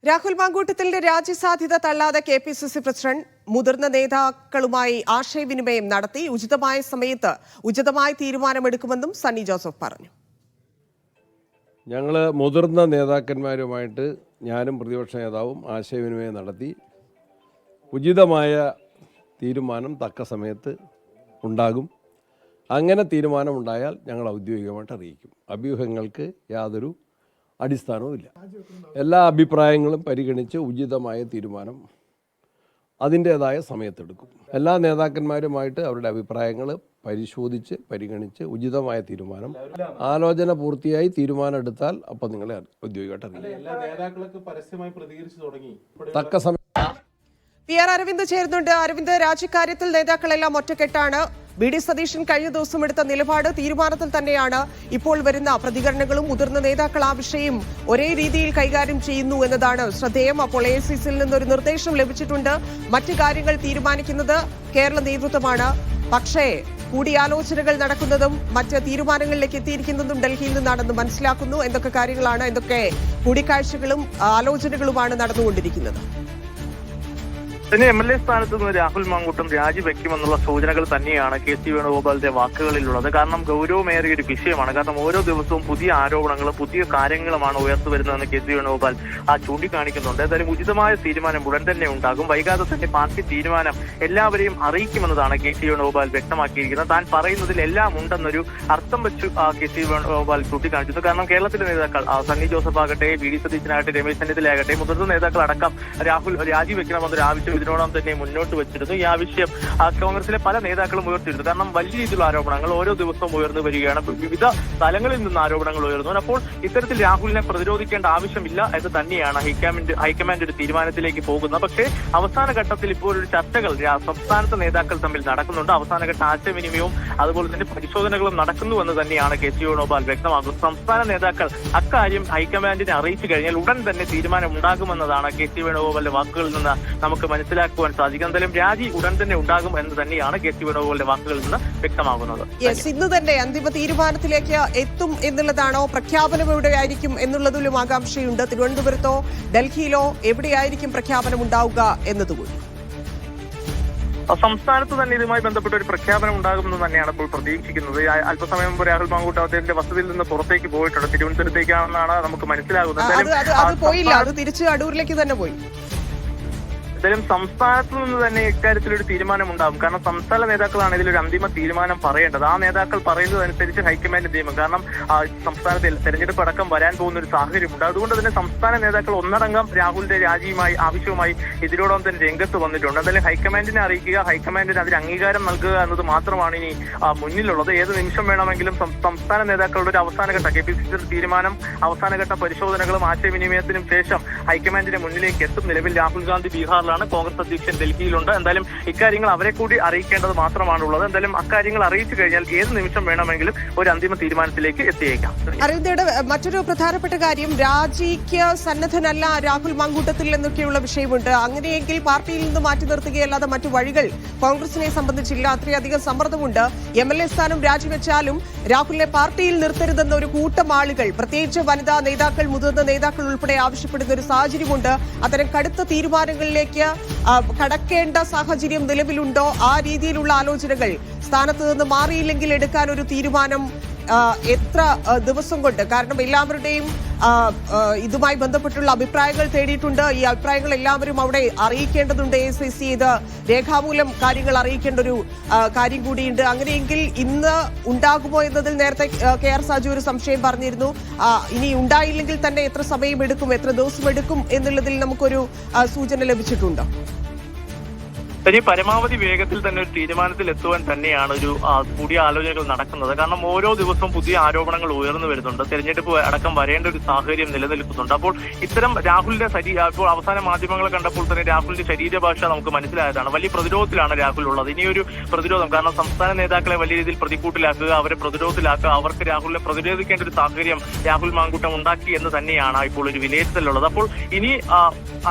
Rahul മാങ്കൂട്ടത്തിന്റെ രാജ്യസാധ്യത തള്ളാതെ KPCC president മുതിർന്ന നേതാക്കളുമായി ആശയവിനിമയം നടത്തി ഉചിതമായ സമയത്ത് ഉചിതമായ തീരുമാനമെടുക്കുമെന്നും സണ്ണി ജോസഫ് പറഞ്ഞു. ഞങ്ങൾ മുതിർന്ന നേതാക്കന്മാരുമായിട്ട് ഞാനും പ്രതിപക്ഷ നേതാവും ആശയവിനിമയം നടത്തി ഉചിതമായ തീരുമാനം തക്ക സമയത്ത് ഉണ്ടാകും. അങ്ങനെ തീരുമാനമുണ്ടായാൽ ഞങ്ങൾ ഔദ്യോഗികമായിട്ട് അറിയിക്കും. അഭ്യൂഹങ്ങൾക്ക് യാതൊരു അടിസ്ഥാനവുമില്ല. എല്ലാ അഭിപ്രായങ്ങളും പരിഗണിച്ച് ഉചിതമായ തീരുമാനം അതിൻ്റേതായ സമയത്തെടുക്കും. എല്ലാ നേതാക്കന്മാരുമായിട്ട് അവരുടെ അഭിപ്രായങ്ങൾ പരിശോധിച്ച് പരിഗണിച്ച് ഉചിതമായ തീരുമാനം ആലോചന പൂർത്തിയായി തീരുമാനം എടുത്താൽ അപ്പം നിങ്ങളെ ഔദ്യോഗികമായിട്ട് അറിയിക്കും. തക്ക സമയം PR അരവിന്ദ് ചേരുന്നുണ്ട്. അരവിന്ദ്, രാജ്യക്കാര്യത്തിൽ നേതാക്കളെല്ലാം ഒറ്റക്കെട്ടാണ്. BD സതീശൻ കഴിഞ്ഞ ദിവസം എടുത്ത നിലപാട് തീരുമാനത്തിൽ തന്നെയാണ്. ഇപ്പോൾ വരുന്ന പ്രതികരണങ്ങളും മുതിർന്ന നേതാക്കൾ ആ വിഷയം ഒരേ രീതിയിൽ കൈകാര്യം ചെയ്യുന്നു എന്നതാണ് ശ്രദ്ധേയം. അപ്പോൾ AICCയിൽ നിന്നൊരു നിർദ്ദേശം ലഭിച്ചിട്ടുണ്ട്. മറ്റു കാര്യങ്ങൾ തീരുമാനിക്കുന്നത് കേരള നേതൃത്വമാണ്. പക്ഷേ കൂടിയാലോചനകൾ നടക്കുന്നതും മറ്റ് തീരുമാനങ്ങളിലേക്ക് എത്തിയിരിക്കുന്നതും ഡൽഹിയിൽ നിന്നാണെന്ന് മനസ്സിലാക്കുന്നു. എന്തൊക്കെ കാര്യങ്ങളാണ്, എന്തൊക്കെ കൂടിക്കാഴ്ചകളും ആലോചനകളുമാണ് നടന്നുകൊണ്ടിരിക്കുന്നത്? MLA സ്ഥാനത്ത് നിന്ന് രാഹുൽ മാങ്കൂട്ടം രാജിവെക്കുമെന്നുള്ള സൂചനകൾ തന്നെയാണ് KC വേണുഗോപാലിന്റെ വാക്കുകളിലുള്ളത്. കാരണം ഗൗരവമേറിയ ഒരു വിഷയമാണ്. കാരണം ഓരോ ദിവസവും പുതിയ ആരോപണങ്ങളും പുതിയ കാര്യങ്ങളുമാണ് ഉയർന്നു വരുന്നതെന്ന് KC വേണുഗോപാൽ ചൂണ്ടിക്കാണിക്കുന്നുണ്ട്. എന്തായാലും ഉചിതമായ തീരുമാനം ഉടൻ തന്നെ ഉണ്ടാകും. വൈകാതെ തന്നെ പാർട്ടി തീരുമാനം എല്ലാവരെയും അറിയിക്കുമെന്നതാണ് KC വേണുഗോപാൽ വ്യക്തമാക്കിയിരിക്കുന്നത്. താൻ പറയുന്നതിൽ എല്ലാം ഉണ്ടെന്നൊരു അർത്ഥം വെച്ച് KC വേണുഗോപാൽ ചൂണ്ടിക്കാണിച്ചു. കാരണം കേരളത്തിലെ നേതാക്കൾ സണ്ണി ജോസഫ് ആകട്ടെ, BD സതീശനാകട്ടെ, രമേശ് ചെന്നിത്തലയാകട്ടെ, മുതിർന്ന നേതാക്കൾ അടക്കം രാഹുൽ രാജിവെക്കണമെന്നൊരു ആവശ്യം ഇതിനോടൊപ്പം തന്നെ മുന്നോട്ട് വെച്ചിരുന്നു. ഈ ആവശ്യം കോൺഗ്രസിലെ പല നേതാക്കളും ഉയർത്തിയിരുന്നു. കാരണം വലിയ രീതിയിലുള്ള ആരോപണങ്ങൾ ഓരോ ദിവസവും ഉയർന്നു വരികയാണ്. വിവിധ തലങ്ങളിൽ നിന്ന് ആരോപണങ്ങൾ ഉയർന്നു. അപ്പോൾ ഇത്തരത്തിൽ രാഹുലിനെ പ്രതിരോധിക്കേണ്ട ആവശ്യമില്ല എന്ന് തന്നെയാണ് ഹൈക്കമാൻഡ് ഒരു തീരുമാനത്തിലേക്ക് പോകുന്നത്. പക്ഷേ അവസാന ഘട്ടത്തിൽ ഇപ്പോൾ ഒരു ചർച്ചകൾ സംസ്ഥാനത്തെ നേതാക്കൾ തമ്മിൽ നടക്കുന്നുണ്ട്. അവസാനഘട്ട ആശയവിനിമയവും അതുപോലെ തന്നെ പരിശോധനകളും നടക്കുന്നുവെന്ന് തന്നെയാണ് KC വേണുഗോപാൽ വ്യക്തമാക്കുന്നത്. സംസ്ഥാന നേതാക്കൾ അക്കാര്യം ഹൈക്കമാൻഡിനെ അറിയിച്ചു കഴിഞ്ഞാൽ ഉടൻ തന്നെ തീരുമാനം ഉണ്ടാകുമെന്നതാണ് KC വേണുഗോപാലിന്റെ വാക്കുകളിൽ നിന്ന് നമുക്ക് മനസ്സിലാക്കുവാൻ സാധിക്കും. എന്തായാലും രാജി ഉടൻ തന്നെ ഉണ്ടാകും എന്ന് തന്നെയാണ് KC വേണുഗോപാലിന്റെ വാക്കുകളിൽ നിന്ന് വ്യക്തമാകുന്നത്. ഇന്ന് തന്നെ അന്തിമ തീരുമാനത്തിലേക്ക് എത്തും എന്നുള്ളതാണോ? പ്രഖ്യാപനം എവിടെയായിരിക്കും എന്നുള്ളതിലും ആകാംക്ഷയുണ്ട്. തിരുവനന്തപുരത്തോ ഡൽഹിയിലോ എവിടെയായിരിക്കും പ്രഖ്യാപനം ഉണ്ടാവുക എന്നതുകൂടി? സംസ്ഥാനത്ത് തന്നെ ഇതുമായി ബന്ധപ്പെട്ട ഒരു പ്രഖ്യാപനം ഉണ്ടാകുമെന്ന് തന്നെയാണ് ഇപ്പോൾ പ്രതീക്ഷിക്കുന്നത്. അല്പസമയം മുമ്പ് രാഹുൽ മാങ്കൂട്ടം അദ്ദേഹത്തിന്റെ വസതിയിൽ നിന്ന് പുറത്തേക്ക് പോയിട്ടുണ്ട്. തിരുവനന്തപുരത്തേക്കാണെന്നാണ് നമുക്ക് മനസ്സിലാകുന്നത്. അത് തിരിച്ച് അടൂരിലേക്ക് തന്നെ പോയി. എന്തായാലും സംസ്ഥാനത്ത് നിന്ന് തന്നെ ഇക്കാര്യത്തിലൊരു തീരുമാനം ഉണ്ടാകും. കാരണം സംസ്ഥാന നേതാക്കളാണ് ഇതിലൊരു അന്തിമ തീരുമാനം പറയേണ്ടത്. ആ നേതാക്കൾ പറയുന്നതനുസരിച്ച് ഹൈക്കമാൻഡ് നിയമം. കാരണം സംസ്ഥാനത്തിൽ തെരഞ്ഞെടുപ്പ് അടക്കം വരാൻ പോകുന്ന ഒരു സാഹചര്യമുണ്ട്. അതുകൊണ്ട് തന്നെ സംസ്ഥാന നേതാക്കൾ ഒന്നടങ്കം രാഹുലിന്റെ ആവശ്യവുമായി ഇതിനോടൊപ്പം തന്നെ രംഗത്ത് വന്നിട്ടുണ്ട്. എന്തായാലും ഹൈക്കമാൻഡിനെ അറിയിക്കുക, ഹൈക്കമാൻഡിന് അതിന് അംഗീകാരം നൽകുക എന്നത് മാത്രമാണ് ഇനി മുന്നിലുള്ളത്. ഏത് നിമിഷം വേണമെങ്കിലും സംസ്ഥാന നേതാക്കളുടെ ഒരു അവസാനഘട്ട KPCC തീരുമാനം അവസാനഘട്ട പരിശോധനകളും ആശയവിനിമയത്തിനും ശേഷം ഹൈക്കമാൻഡിന്റെ മുന്നിലേക്ക് എത്തും. നിലവിൽ രാഹുൽ ഗാന്ധി ബീഹാർ കോൺഗ്രസ് അധ്യക്ഷൻ ഡൽഹിയിലുണ്ട്. എന്തായാലും ഇക്കാര്യങ്ങൾ അവരെ കൂടി അറിയിക്കേണ്ടത് മാത്രമാണുള്ളത്. എന്തായാലും അക്കാര്യങ്ങൾ അറിയിച്ചു കഴിഞ്ഞാൽ ഏത് നിമിഷം വേണമെങ്കിലും ഒരു അന്തിമ തീരുമാനത്തിലേക്ക് എത്തിയേക്കാം. അരവിന്ദയുടെ മറ്റൊരു പ്രധാനപ്പെട്ട കാര്യം, രാജിക്ക് സന്നദ്ധനല്ല രാഹുൽ മാങ്കൂട്ടത്തിൽ എന്നൊക്കെയുള്ള വിഷയമുണ്ട്. അങ്ങനെയെങ്കിൽ പാർട്ടിയിൽ നിന്ന് മാറ്റി നിർത്തുകയല്ലാതെ മറ്റു വഴികൾ കോൺഗ്രസിനെ സംബന്ധിച്ചില്ല. അത്രയധികം സമ്മർദ്ദമുണ്ട്. MLA സ്ഥാനം രാജിവെച്ചാലും രാഹുലിനെ പാർട്ടിയിൽ നിർത്തരുതെന്ന ഒരു കൂട്ടം ആളുകൾ, പ്രത്യേകിച്ച് വനിതാ നേതാക്കൾ, മുതിർന്ന നേതാക്കൾ ഉൾപ്പെടെ ആവശ്യപ്പെടുന്ന ഒരു സാഹചര്യമുണ്ട്. അത്തരം കടുത്ത തീരുമാനങ്ങളിലേക്ക് കടക്കേണ്ട സാഹചര്യം നിലവിലുണ്ടോ? ആ രീതിയിലുള്ള ആലോചനകൾ സ്ഥാനത്ത് നിന്ന് മാറിയില്ലെങ്കിൽ എടുക്കാൻ ഒരു തീരുമാനം എത്ര ദിവസം കൊണ്ട്? കാരണം എല്ലാവരുടെയും ഇതുമായി ബന്ധപ്പെട്ടുള്ള അഭിപ്രായങ്ങൾ തേടിയിട്ടുണ്ട്. ഈ അഭിപ്രായങ്ങൾ എല്ലാവരും അവിടെ അറിയിക്കേണ്ടതുണ്ട്. AICC ഇത് രേഖാമൂലം കാര്യങ്ങൾ അറിയിക്കേണ്ട ഒരു കാര്യം കൂടിയുണ്ട്. അങ്ങനെയെങ്കിൽ ഇന്ന് ഉണ്ടാകുമോ എന്നതിൽ നേരത്തെ KR സാജു ഒരു സംശയം പറഞ്ഞിരുന്നു. ഇനി ഉണ്ടായില്ലെങ്കിൽ തന്നെ എത്ര സമയം എടുക്കും, എത്ര ദിവസം എടുക്കും എന്നുള്ളതിൽ നമുക്കൊരു സൂചന ലഭിച്ചിട്ടുണ്ടോ? ഇനി പരമാവധി വേഗത്തിൽ തന്നെ ഒരു തീരുമാനത്തിൽ എത്തുവാൻ തന്നെയാണ് ഒരു കൂടിയ ആലോചനകൾ നടക്കുന്നത്. കാരണം ഓരോ ദിവസവും പുതിയ ആരോപണങ്ങൾ ഉയർന്നു വരുന്നുണ്ട്. തെരഞ്ഞെടുപ്പ് അടക്കം വരേണ്ട ഒരു സാഹചര്യം നിലനിൽക്കുന്നുണ്ട്. അപ്പോൾ ഇത്തരം രാഹുലിന്റെ ഇപ്പോൾ അവസാന മാധ്യമങ്ങളെ കണ്ടപ്പോൾ തന്നെ രാഹുലിന്റെ ശരീരഭാഷ നമുക്ക് മനസ്സിലായതാണ്. വലിയ പ്രതിരോധത്തിലാണ് രാഹുൽ ഉള്ളത്. ഇനിയൊരു പ്രതിരോധം, കാരണം സംസ്ഥാന നേതാക്കളെ വലിയ രീതിയിൽ പ്രതികൂട്ടിലാക്കുക, അവരെ പ്രതിരോധത്തിലാക്കുക, അവർക്ക് രാഹുലിനെ പ്രതിരോധിക്കേണ്ട ഒരു സാഹചര്യം രാഹുൽ മാങ്കൂട്ടം ഉണ്ടാക്കി എന്ന് തന്നെയാണ് ഇപ്പോൾ ഒരു വിലയിരുത്തലുള്ളത്. അപ്പോൾ ഇനി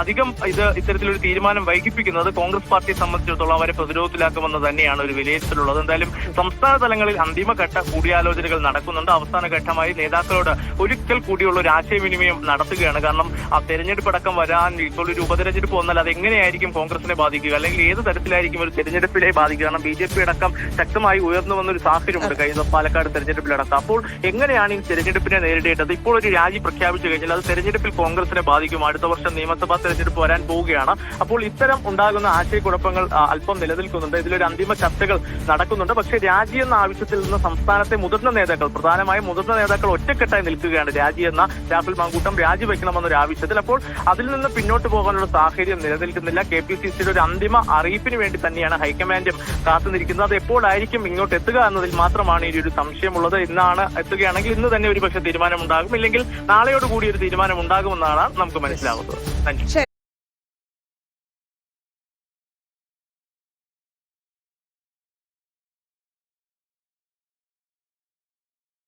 അധികം ഇത്തരത്തിലൊരു തീരുമാനം വൈകിപ്പിക്കുന്നത് കോൺഗ്രസ് പാർട്ടിയെ സംബന്ധിച്ചിടത്തോളം അവരെ പ്രതിരോധത്തിലാക്കുമെന്ന് തന്നെയാണ് ഒരു വിലയിരുത്തലുള്ളത്. എന്തായാലും സംസ്ഥാന തലങ്ങളിൽ അന്തിമഘട്ട കൂടിയാലോചനകൾ നടക്കുന്നുണ്ട്. അവസാന ഘട്ടമായി നേതാക്കളോട് ഒരിക്കൽ കൂടിയുള്ള ഒരു ആശയവിനിമയം നടത്തുകയാണ്. കാരണം ആ തെരഞ്ഞെടുപ്പ് അടക്കം വരാൻ ഇപ്പോൾ ഒരു ഉപതെരഞ്ഞെടുപ്പ് വന്നാൽ അത് എങ്ങനെയായിരിക്കും കോൺഗ്രസിനെ ബാധിക്കുക, അല്ലെങ്കിൽ ഏത് തരത്തിലായിരിക്കും ഒരു തെരഞ്ഞെടുപ്പിനെ ബാധിക്കുക? കാരണം BJP അടക്കം ശക്തമായി ഉയർന്നു വന്നൊരു സാഹചര്യമുണ്ട് കഴിഞ്ഞ പാലക്കാട് തെരഞ്ഞെടുപ്പിലടക്കം. അപ്പോൾ എങ്ങനെയാണ് ഈ തെരഞ്ഞെടുപ്പിനെ നേരിടേണ്ടത്? ഇപ്പോൾ ഒരു രാജി പ്രഖ്യാപിച്ചു കഴിഞ്ഞാൽ അത് തെരഞ്ഞെടുപ്പിൽ കോൺഗ്രസിനെ ബാധിക്കും. അടുത്ത വർഷം നിയമസഭാ തെരഞ്ഞെടുപ്പ് വരാൻ പോവുകയാണ്. അപ്പോൾ ഇത്തരം ഉണ്ടാകുന്ന ആശയക്കുഴപ്പങ്ങൾ അല്പം നിലനിൽക്കുന്നുണ്ട്. ഇതിലൊരു അന്തിമ ചർച്ചകൾ നടക്കുന്നുണ്ട്. പക്ഷേ രാജി എന്ന ആവശ്യത്തിൽ നിന്ന് സംസ്ഥാനത്തെ മുതിർന്ന നേതാക്കൾ, പ്രധാനമായും മുതിർന്ന നേതാക്കൾ ഒറ്റക്കെട്ടായി നിൽക്കുകയാണ്. രാജി എന്ന രാഹുൽ മാങ്കൂട്ടം രാജിവെക്കണമെന്നൊരു ആവശ്യത്തിൽ. അപ്പോൾ അതിൽ നിന്ന് പിന്നോട്ട് പോകാനുള്ള സാഹചര്യം നിലനിൽക്കുന്നില്ല. KPCCയുടെ ഒരു അന്തിമ അറിയിപ്പിന് വേണ്ടി തന്നെയാണ് ഹൈക്കമാൻഡും കാത്തുനിൽക്കുന്നത്. അത് എപ്പോഴായിരിക്കും ഇങ്ങോട്ട് എത്തുക എന്നതിൽ മാത്രമാണ് ഈ ഒരു സംശയമുള്ളത്. ഇന്നാണ് എത്തുകയാണെങ്കിൽ ഇന്ന് തന്നെ ഒരുപക്ഷെ തീരുമാനമുണ്ടാകും, ഇല്ലെങ്കിൽ നാളെയോടുകൂടി ഒരു തീരുമാനം ഉണ്ടാകുമെന്നാണ് നമുക്ക് മനസ്സിലാവുന്നത്. ശരി.